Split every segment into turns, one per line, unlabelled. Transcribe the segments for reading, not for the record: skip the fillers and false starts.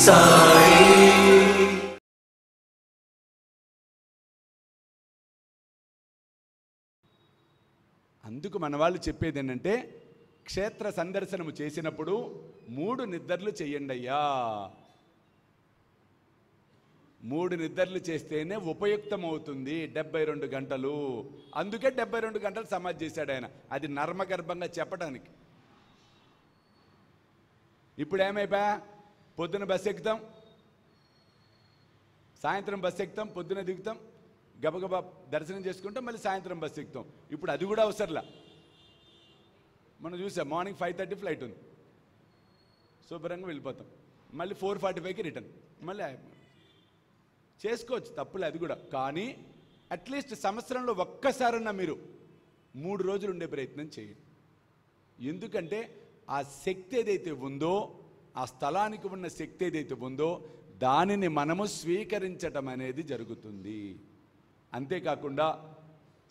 సాయి.
అందుకు మన వాళ్ళు చెప్పేది ఏంటంటే, క్షేత్ర సందర్శనము చేసినప్పుడు 3 నిద్రలు చెయ్యండి అయ్యా. 3 నిద్రలు చేస్తేనే ఉపయుక్తమవుతుంది 72 గంటలు. అందుకే 72 గంటలు సమాధి చేశాడు ఆయన, అది నర్మగర్భంగా చెప్పడానికి. ఇప్పుడు ఏమైపోయా, పొద్దున బస్సు ఎక్కుతాం, సాయంత్రం బస్సు ఎక్కుతాం, పొద్దున దిగుతాం, గబగబా దర్శనం చేసుకుంటాం, మళ్ళీ సాయంత్రం బస్సు ఎక్కుతాం. ఇప్పుడు అది కూడా అవసరంలా. మనం చూసాం, మార్నింగ్ 5:30 ఫ్లైట్ ఉంది, శుభ్రంగా వెళ్ళిపోతాం, మళ్ళీ 4:45కి రిటర్న్, మళ్ళీ చేసుకోవచ్చు, తప్పులే అది కూడా. కానీ అట్లీస్ట్ సంవత్సరంలో ఒక్కసారన్నా మీరు 3 రోజులు ఉండే ప్రయత్నం చేయండి. ఎందుకంటే ఆ శక్తి ఏదైతే ఉందో, ఆ స్థలానికి ఉన్న శక్తి ఏదైతే ఉందో, దానిని మనము స్వీకరించటం అనేది జరుగుతుంది. అంతేకాకుండా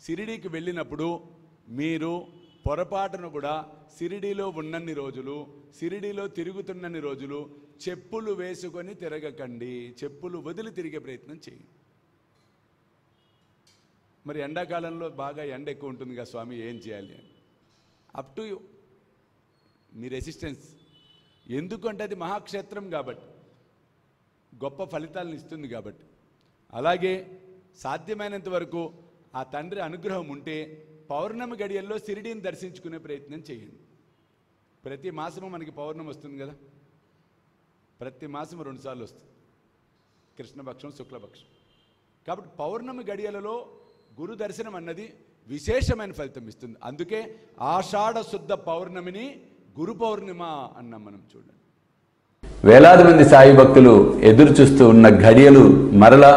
షిరిడీకి వెళ్ళినప్పుడు మీరు పొరపాటును కూడా షిరిడీలో ఉన్నన్ని రోజులు, షిరిడీలో తిరుగుతున్నన్ని రోజులు చెప్పులు వేసుకొని తిరగకండి, చెప్పులు వదిలి తిరిగే ప్రయత్నం చేయండి. మరి ఎండాకాలంలో బాగా ఎండ ఎక్కువ ఉంటుంది కదా స్వామి, ఏం చేయాలి? Up to you, me resistance. ఎందుకంటే అది మహాక్షేత్రం కాబట్టి, గొప్ప ఫలితాలను ఇస్తుంది కాబట్టి. అలాగే సాధ్యమైనంత వరకు ఆ తండ్రి అనుగ్రహం ఉంటే పౌర్ణమి గడియల్లో షిరిడీని దర్శించుకునే ప్రయత్నం చేయండి. ప్రతి మాసము మనకి పౌర్ణమి వస్తుంది కదా, ప్రతి మాసం 2 సార్లు వస్తుంది, కృష్ణపక్షం, శుక్లపక్షం. కాబట్టి పౌర్ణమి గడియలలో గురు దర్శనం అన్నది విశేషమైన ఫలితం ఇస్తుంది. అందుకే ఆషాఢ శుద్ధ పౌర్ణమిని గురు పౌర్ణిమ అన్నాం మనం. చూడండి,
వేలాది మంది సాయి భక్తులు ఎదురు చూస్తూ ఉన్న ఘడియలు మరలా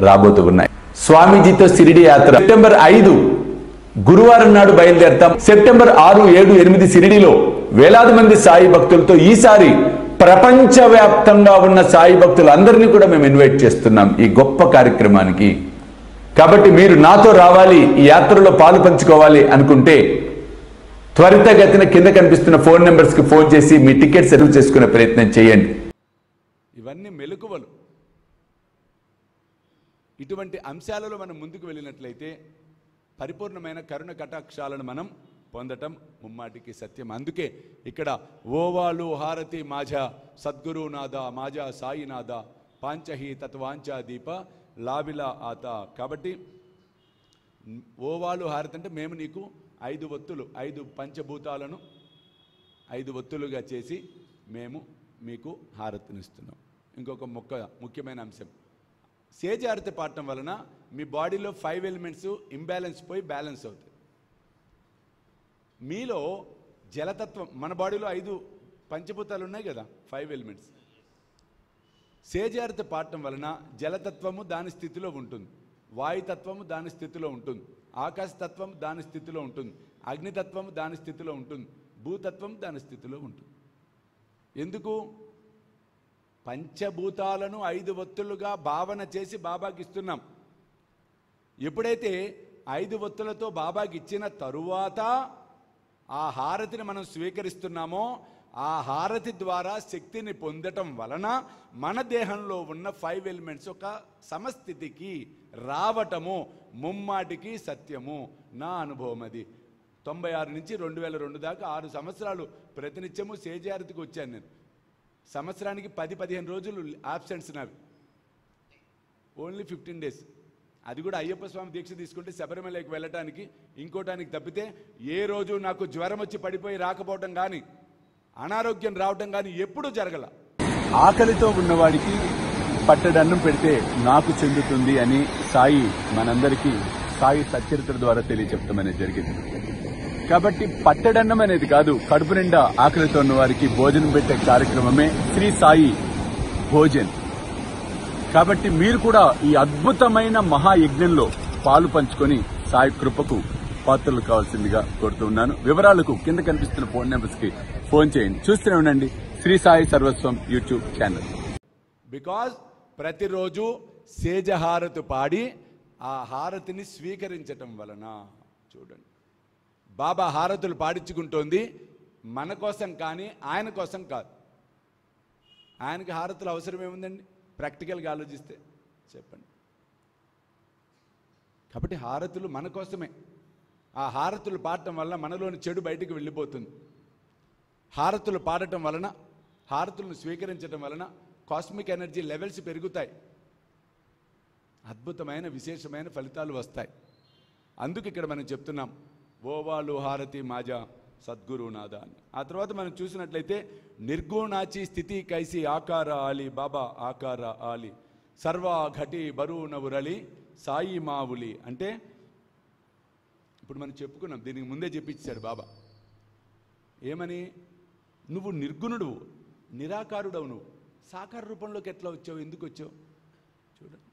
రాబోతూ ఉన్నాయి. స్వామీజీతో షిరిడి యాత్ర సెప్టెంబర్ 5 గురువారం నాడు బయలుదేరతాం. సెప్టెంబర్ 6, 7, 8 షిరిడిలో వేలాది మంది సాయి భక్తులతో ఈసారి ప్రపంచవ్యాప్తంగా ఉన్న సాయి భక్తులందరినీ కూడా మేము ఇన్వైట్ చేస్తున్నాం ఈ గొప్ప కార్యక్రమానికి. కాబట్టి మీరు నాతో రావాలి, ఈ యాత్రలో పాలు పంచుకోవాలి అనుకుంటే త్వరితగతిన కింద కనిపిస్తున్న ఫోన్ నెంబర్స్కి ఫోన్ చేసి మీ టికెట్స్ రిజర్వ్ చేసుకునే ప్రయత్నం చేయండి.
ఇవన్నీ మెలకువలు. ఇటువంటి అంశాలలో మనం ముందుకు వెళ్ళినట్లయితే పరిపూర్ణమైన కరుణ కటాక్షాలను మనం పొందటం ముమ్మాటికి సత్యం. అందుకే ఇక్కడ ఓవాలు హారతి మాఝా సద్గురునాథ మాఝా సాయినాథ పాంచహి తత్వాంచా దీప లావిలా ఆత. కాబట్టి ఓవాలు హారతి అంటే మేము నీకు 5 ఒత్తులు, 5 పంచభూతాలను 5 ఒత్తులుగా చేసి మేము మీకు హారతినిస్తున్నాం. ఇంకొక ముఖ్యమైన అంశం, సేజ్ హారతి పాడటం వలన మీ బాడీలో 5 ఎలిమెంట్స్ ఇంబ్యాలెన్స్ పోయి బ్యాలెన్స్ అవుతాయి. మీలో జలతత్వం, మన బాడీలో 5 పంచభూతాలు ఉన్నాయి కదా, 5 ఎలిమెంట్స్. సేజ్ హారతి పాడటం వలన జలతత్వము దాని స్థితిలో ఉంటుంది, వాయుతత్వము దాని స్థితిలో ఉంటుంది, ఆకాశతత్వం దాని స్థితిలో ఉంటుంది, అగ్నితత్వం దాని స్థితిలో ఉంటుంది, భూతత్వం దాని స్థితిలో ఉంటుంది. ఎందుకు? పంచభూతాలను 5 ఒత్తులుగా భావన చేసి బాబాకి ఇస్తున్నాం. ఎప్పుడైతే 5 ఒత్తులతో బాబాకి ఇచ్చిన తరువాత ఆ హారతిని మనం స్వీకరిస్తున్నామో, ఆ హారతి ద్వారా శక్తిని పొందటం వలన మన దేహంలో ఉన్న 5 ఎలిమెంట్స్ ఒక సమస్థితికి రావటము ముమ్మాటికి సత్యము. నా అనుభవం అది. 96 నుంచి 2002 దాకా 6 సంవత్సరాలు ప్రతినిత్యము సేజ్ హారతికి వచ్చాను నేను. సంవత్సరానికి 10-15 రోజులు ఆబ్సెంట్స్ నావి, ఓన్లీ 15 డేస్. అది కూడా అయ్యప్ప స్వామి దీక్ష తీసుకుంటే శబరిమలకి వెళ్ళటానికి ఇంకోటానికి తప్పితే ఏ రోజు నాకు జ్వరం వచ్చి పడిపోయి రాకపోవటం కానీ, అనారోగ్యం రావటం కానీ ఎప్పుడూ జరగల.
ఆకలితో ఉన్నవాడికి పట్టడన్నం పెడితే నాకు చెందుతుంది అని సాయి మనందరికీ సాయి సచ్చరిత్ర ద్వారా తెలియచెప్పడం అనేది జరిగింది. కాబట్టి పట్టడన్నం అనేది కాదు, కడుపు నిండా ఆకలితో ఉన్న వారికి భోజనం పెట్టే కార్యక్రమమే శ్రీ సాయి భోజన్. కాబట్టి మీరు కూడా ఈ అద్భుతమైన మహాయజ్ఞంలో పాలు పంచుకొని సాయి కృపకు పాత్రలు కావాల్సిందిగా కోరుతున్నాను. వివరాలకు కింద కనిపిస్తున్న ఫోన్ నెంబర్స్ కి ఫోన్ చేయండి. చూస్తూనే ఉండండి శ్రీ సాయి సర్వస్వం యూట్యూబ్ ఛానల్.
బికాజ్ ప్రతిరోజు సేజహారతి పాడి ఆ హారతిని స్వీకరించటం వలన, చూడండి, బాబా హారతులు పాడించుకుంటోంది మన కోసం కానీ ఆయన కోసం కాదు. ఆయనకి హారతులు అవసరం ఏముందండి? ప్రాక్టికల్గా ఆలోచిస్తే చెప్పండి. కాబట్టి హారతులు మన కోసమే. ఆ హారతులు పాడటం వల్ల మనలోని చెడు బయటికి వెళ్ళిపోతుంది. హారతులు పాడటం వలన, హారతులను స్వీకరించడం వలన కాస్మిక్ ఎనర్జీ లెవెల్స్ పెరుగుతాయి, అద్భుతమైన విశేషమైన ఫలితాలు వస్తాయి. అందుకు ఇక్కడ మనం చెప్తున్నాం ఓవాలు హారతి మాజా సద్గురునాథ అని. ఆ తర్వాత మనం చూసినట్లయితే నిర్గుణాచి స్థితి కైసి ఆకార ఆలి బాబా ఆకార ఆలి సర్వా ఘటి బరువు నవురలి సాయి మావులి. అంటే ఇప్పుడు మనం చెప్పుకున్నాం, దీనికి ముందే చెప్పించాడు బాబా ఏమని, నువ్వు నిర్గుణుడు, నిరాకారుడవు, నువ్వు సాకార రూపంలోకి ఎట్లా వచ్చావు, ఎందుకు వచ్చావు చూడండి.